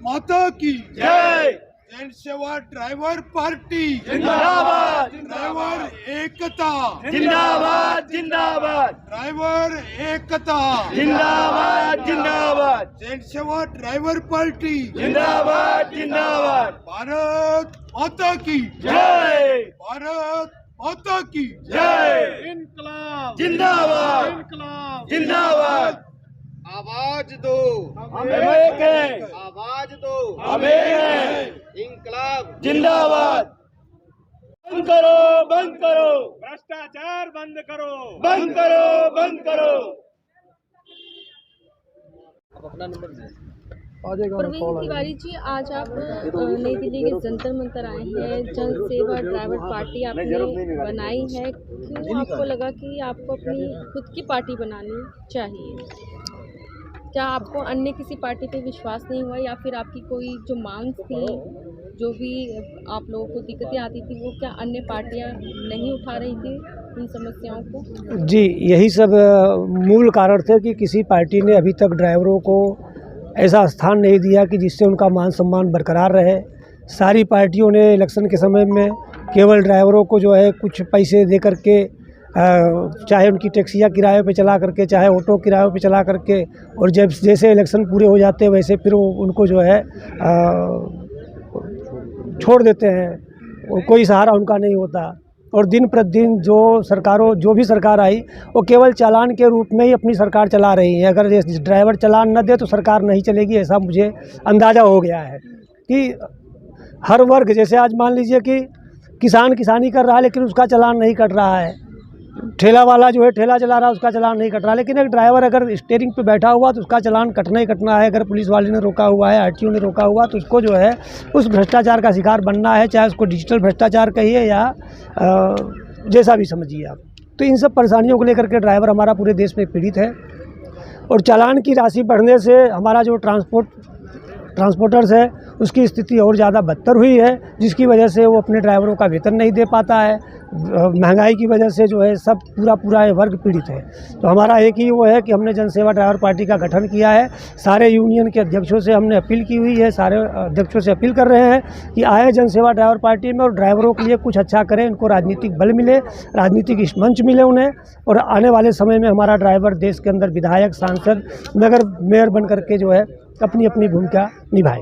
माता की जय। जनसेवा ड्राइवर पार्टी जिंदाबाद ड्राइवर एकता जिंदाबाद जिंदाबाद ड्राइवर एकता जिंदाबाद जिंदाबाद जनसेवा ड्राइवर पार्टी जिंदाबाद जिंदाबाद। भारत माता की जय। भारत माता की जय। इनकलाब जिंदाबाद इनकलाब जिंदाबाद। आवाज दो हम एक हैं, आवाज दो हम एक हैं। इनकलाब जिंदाबाद। बंद करो बंद करो भ्रष्टाचार बंद करो बंद करो बंद करो। प्रवीण तिवारी जी, आज आप नई दिल्ली के जंतर मंतर आए हैं। जन सेवा ड्राइवर पार्टी आपने बनाई है, क्यों आपको लगा कि आपको अपनी खुद की पार्टी बनानी चाहिए? क्या आपको अन्य किसी पार्टी पे विश्वास नहीं हुआ, या फिर आपकी कोई जो मांग थी, जो भी आप लोगों को दिक्कतें आती थी, वो क्या अन्य पार्टियां नहीं उठा रही थी इन समस्याओं को? जी, यही सब मूल कारण थे कि किसी पार्टी ने अभी तक ड्राइवरों को ऐसा स्थान नहीं दिया कि जिससे उनका मान सम्मान बरकरार रहे। सारी पार्टियों ने इलेक्शन के समय में केवल ड्राइवरों को जो है कुछ पैसे दे करके, चाहे उनकी टैक्सियाँ किराए पे चला करके, चाहे ऑटो किराए पे चला करके, और जब जैसे इलेक्शन पूरे हो जाते हैं वैसे फिर वो उनको जो है छोड़ देते हैं, और कोई सहारा उनका नहीं होता। और दिन प्रतिदिन जो भी सरकार आई वो केवल चालान के रूप में ही अपनी सरकार चला रही है। अगर ड्राइवर चालान न दे तो सरकार नहीं चलेगी, ऐसा मुझे अंदाज़ा हो गया है कि हर वर्ग, जैसे आज मान लीजिए कि किसान किसानी कर रहा है लेकिन उसका चालान नहीं कट रहा है, ठेला वाला जो है ठेला चला रहा है उसका चालान नहीं कट रहा, लेकिन एक ड्राइवर अगर स्टीयरिंग पे बैठा हुआ तो उसका चालान कटना ही कटना है। अगर पुलिस वाले ने रोका हुआ है, आरटीओ ने रोका हुआ, तो उसको जो है उस भ्रष्टाचार का शिकार बनना है, चाहे उसको डिजिटल भ्रष्टाचार कहिए या जैसा भी समझिए आप। तो इन सब परेशानियों को लेकर के ड्राइवर हमारा पूरे देश में पीड़ित है, और चालान की राशि बढ़ने से हमारा जो ट्रांसपोर्टर्स है उसकी स्थिति और ज़्यादा बदतर हुई है, जिसकी वजह से वो अपने ड्राइवरों का वेतन नहीं दे पाता है। महंगाई की वजह से जो है सब पूरा ये वर्ग पीड़ित है। तो हमारा एक ही वो है कि हमने जनसेवा ड्राइवर पार्टी का गठन किया है। सारे यूनियन के अध्यक्षों से हमने अपील की हुई है, सारे अध्यक्षों से अपील कर रहे हैं कि आए जनसेवा ड्राइवर पार्टी में और ड्राइवरों के लिए कुछ अच्छा करें, इनको राजनीतिक बल मिले, राजनीतिक मंच मिले उन्हें, और आने वाले समय में हमारा ड्राइवर देश के अंदर विधायक, सांसद, नगर मेयर बन करके जो है अपनी अपनी भूमिका निभाए।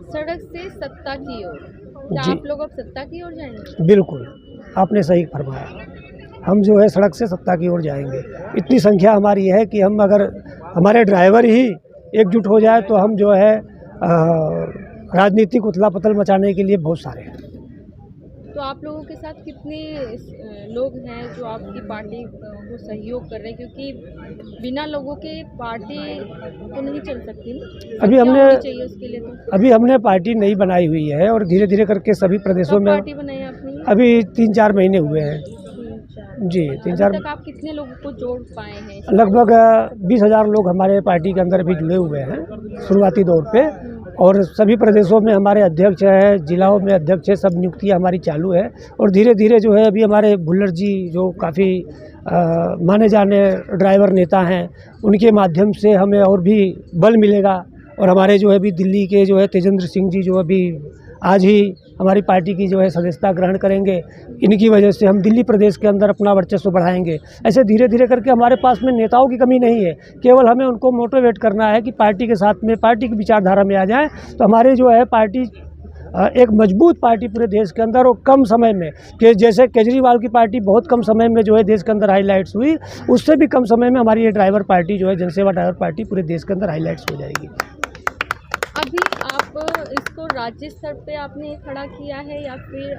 सड़क से सत्ता की ओर, क्या आप लोग अब सत्ता की ओर जाएंगे? बिल्कुल, आपने सही फरमाया, हम जो है सड़क से सत्ता की ओर जाएंगे। इतनी संख्या हमारी है कि हम अगर हमारे ड्राइवर ही एकजुट हो जाए तो हम जो है राजनीतिक उथला पुथल मचाने के लिए बहुत सारे हैं। तो आप लोगों के साथ कितने लोग हैं जो आपकी पार्टी को सहयोग कर रहे हैं, क्योंकि बिना लोगों के पार्टी तो नहीं चल सकती ना? चाहिए उसके लिए तो अभी हमने पार्टी नहीं बनाई हुई है, और धीरे धीरे करके सभी प्रदेशों में पार्टी बनाई आपने? अभी 3-4 महीने हुए हैं जी। 3-4 तक आप कितने लोगों को जोड़ पाए हैं? लगभग 20,000 लोग हमारे पार्टी के अंदर भी जुड़े हुए हैं शुरुआती दौर पे, और सभी प्रदेशों में हमारे अध्यक्ष हैं, जिलाओं में अध्यक्ष है, सब नियुक्तियाँ हमारी चालू है। और धीरे धीरे जो है अभी हमारे भुल्लर जी जो काफ़ी माने जाने ड्राइवर नेता हैं, उनके माध्यम से हमें और भी बल मिलेगा। और हमारे जो है अभी दिल्ली के जो है तेजेंद्र सिंह जी जो अभी आज ही हमारी पार्टी की जो है सदस्यता ग्रहण करेंगे, इनकी वजह से हम दिल्ली प्रदेश के अंदर अपना वर्चस्व बढ़ाएंगे। ऐसे धीरे धीरे करके हमारे पास में नेताओं की कमी नहीं है, केवल हमें उनको मोटिवेट करना है कि पार्टी के साथ में, पार्टी की विचारधारा में आ जाएं। तो हमारी जो है पार्टी एक मजबूत पार्टी पूरे देश के अंदर, और कम समय में, कि जैसे केजरीवाल की पार्टी बहुत कम समय में जो है देश के अंदर हाईलाइट्स हुई, उससे भी कम समय में हमारी ये ड्राइवर पार्टी जो है जनसेवा ड्राइवर पार्टी पूरे देश के अंदर हाईलाइट्स हो जाएगी। अभी आप इसको राज्य स्तर पे आपने खड़ा किया है, या फिर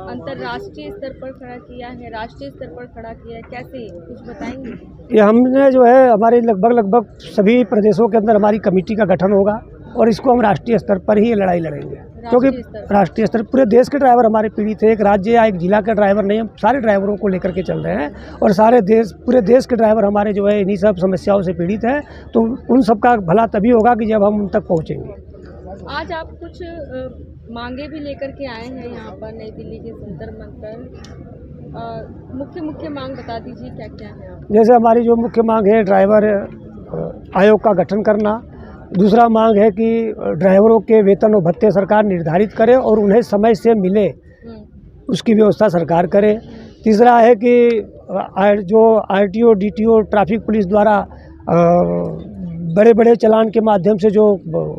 अंतर्राष्ट्रीय स्तर पर खड़ा किया है, राष्ट्रीय स्तर पर खड़ा किया है, कैसे कुछ बताएंगे? ये हमने जो है हमारे लगभग सभी प्रदेशों के अंदर हमारी कमेटी का गठन होगा, और इसको हम राष्ट्रीय स्तर पर ही लड़ाई लड़ेंगे, क्योंकि राष्ट्रीय स्तर पूरे देश के ड्राइवर हमारे पीड़ित है। एक राज्य या एक जिला का ड्राइवर नहीं, हम सारे ड्राइवरों को लेकर के चल रहे हैं, और पूरे देश के ड्राइवर हमारे जो है इन्हीं सब समस्याओं से पीड़ित हैं। तो उन सब का भला तभी होगा कि जब हम उन तक पहुँचेंगे। आज आप कुछ मांगे भी लेकर के आए हैं यहाँ पर नई दिल्ली के जंतर मंतर, मुख्य मांग बता दीजिए क्या क्या है? जैसे हमारी जो मुख्य मांग है ड्राइवर आयोग का गठन करना, दूसरा मांग है कि ड्राइवरों के वेतन और भत्ते सरकार निर्धारित करे और उन्हें समय से मिले, उसकी व्यवस्था सरकार करे। तीसरा है कि जो आरटीओ, डीटीओ, ट्रैफिक पुलिस द्वारा बड़े बड़े चालान के माध्यम से जो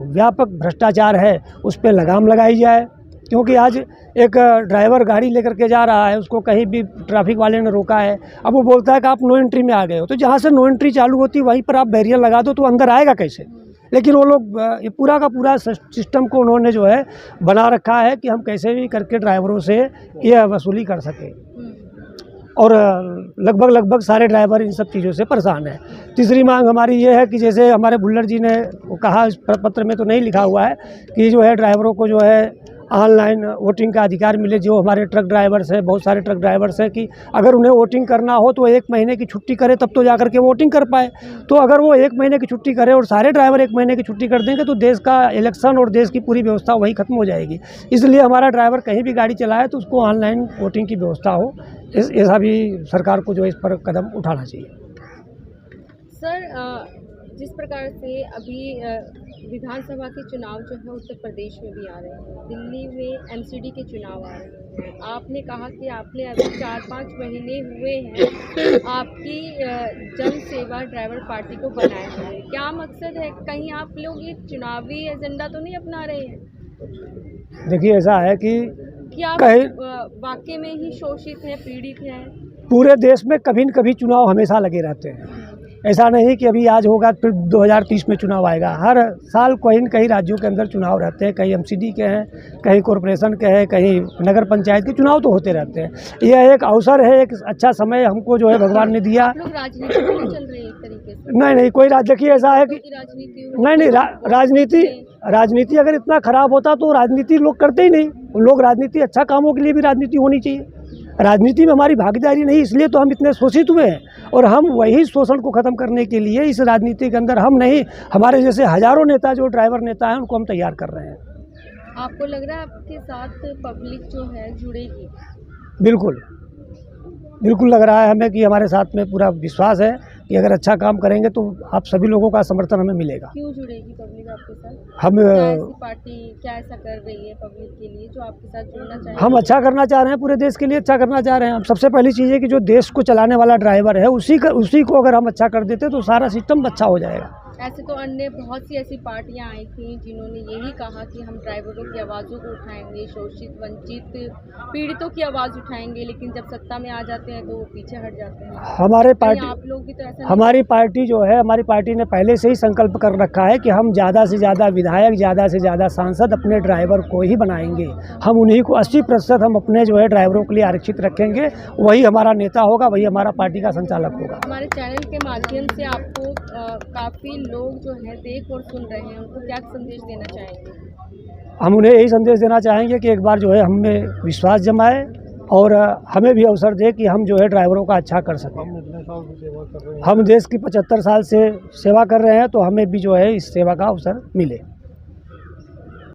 व्यापक भ्रष्टाचार है उस पर लगाम लगाई जाए, क्योंकि आज एक ड्राइवर गाड़ी लेकर के जा रहा है, उसको कहीं भी ट्रैफिक वाले ने रोका है, अब वो बोलता है कि आप नो एंट्री में आ गए हो, तो जहाँ से नो एंट्री चालू होती है वहीं पर आप बैरियर लगा दो तो अंदर आएगा कैसे। लेकिन वो लोग ये पूरा का पूरा सिस्टम को उन्होंने जो है बना रखा है कि हम कैसे भी करके ड्राइवरों से ये वसूली कर सकें, और लगभग सारे ड्राइवर इन सब चीज़ों से परेशान हैं। तीसरी मांग हमारी ये है कि जैसे हमारे बुल्लर जी ने वो कहा, इस पत्र में तो नहीं लिखा हुआ है कि जो है ड्राइवरों को जो है ऑनलाइन वोटिंग का अधिकार मिले। जो हमारे ट्रक ड्राइवर्स हैं, बहुत सारे ट्रक ड्राइवर्स हैं कि अगर उन्हें वोटिंग करना हो तो 1 महीने की छुट्टी करे तब तो जा कर के वोटिंग कर पाए। तो अगर वो 1 महीने की छुट्टी करे और सारे ड्राइवर 1 महीने की छुट्टी कर देंगे तो देश का इलेक्शन और देश की पूरी व्यवस्था वहीं ख़त्म हो जाएगी। इसलिए हमारा ड्राइवर कहीं भी गाड़ी चलाए तो उसको ऑनलाइन वोटिंग की व्यवस्था हो, ऐसा भी सरकार को जो इस पर कदम उठाना चाहिए। सर, जिस प्रकार से अभी विधानसभा के चुनाव जो है उत्तर प्रदेश में भी आ रहे हैं, दिल्ली में एमसीडी के चुनाव आ रहे हैं, आपने कहा कि आपने अभी 4-5 महीने हुए हैं आपकी जन सेवा ड्राइवर पार्टी को बनाए हुए, क्या मकसद है? कहीं आप लोग ये चुनावी एजेंडा तो नहीं अपना रहे हैं? देखिए, ऐसा है कि आप वाकई में ही शोषित हैं, पीड़ित हैं? पूरे देश में कभी न कभी चुनाव हमेशा लगे रहते हैं। ऐसा नहीं कि अभी आज होगा फिर 2030 में चुनाव आएगा। हर साल कहीं न कहीं राज्यों के अंदर चुनाव रहते हैं, कहीं एमसीडी के हैं, कहीं कॉरपोरेशन के हैं, कहीं नगर पंचायत के चुनाव तो होते रहते हैं। यह एक अवसर है, एक अच्छा समय हमको जो है भगवान ने दिया। लोग राजनीति में नहीं चल रहे हैं एक तरीके से? नहीं, कोई देखिए ऐसा है कि राजनीति अगर इतना खराब होता तो राजनीति लोग करते ही नहीं। लोग राजनीति अच्छा कामों के लिए भी राजनीति होनी चाहिए। राजनीति में हमारी भागीदारी नहीं, इसलिए तो हम इतने शोषित हुए हैं, और हम वही शोषण को ख़त्म करने के लिए इस राजनीति के अंदर हम नहीं, हमारे जैसे हज़ारों नेता जो ड्राइवर नेता हैं उनको हम तैयार कर रहे हैं। आपको लग रहा है आपके साथ पब्लिक जो है जुड़ेगी? बिल्कुल लग रहा है हमें कि हमारे साथ में पूरा विश्वास है कि अगर अच्छा काम करेंगे तो आप सभी लोगों का समर्थन हमें मिलेगा। क्यों जुड़ेगी पब्लिक आपके साथ? हम पार्टी क्या ऐसा कर रही है पब्लिक के लिए जो आपके साथ जुड़ना चाहेंगे? हम अच्छा करना चाह रहे हैं, पूरे देश के लिए अच्छा करना चाह रहे हैं। हम सबसे पहली चीज़ है कि जो देश को चलाने वाला ड्राइवर है उसी को अगर हम अच्छा कर देते तो सारा सिस्टम अच्छा हो जाएगा। ऐसे तो अन्य बहुत सी ऐसी पार्टियां आई थी जिन्होंने यही कहा कि हम ड्राइवरों की आवाज़ों को उठाएंगे, शोषित, वंचित, पीड़ितों की आवाज़ उठाएंगे, लेकिन जब सत्ता में आ जाते हैं तो वो पीछे हट जाते हैं। आप लोग भी तो ऐसा? हमारी पार्टी जो है, हमारी पार्टी ने पहले से ही संकल्प कर रखा है कि हम ज़्यादा से ज़्यादा विधायक, ज़्यादा से ज़्यादा सांसद अपने ड्राइवर को ही बनाएंगे। हम उन्हीं को 80% हम अपने जो है ड्राइवरों के लिए आरक्षित रखेंगे। वही हमारा नेता होगा, वही हमारा पार्टी का संचालक होगा। हमारे चैनल के माध्यम से आपको काफ़ी लोग जो हैं देख और सुन रहे हैं, उनको क्या संदेश देना चाहेंगे? हम उन्हें यही संदेश देना चाहेंगे कि एक बार जो है हमें विश्वास जमाए और हमें भी अवसर दे कि हम जो है ड्राइवरों का अच्छा कर सकें। हम देश की 75 साल से सेवा कर रहे हैं, तो हमें भी जो है इस सेवा का अवसर मिले।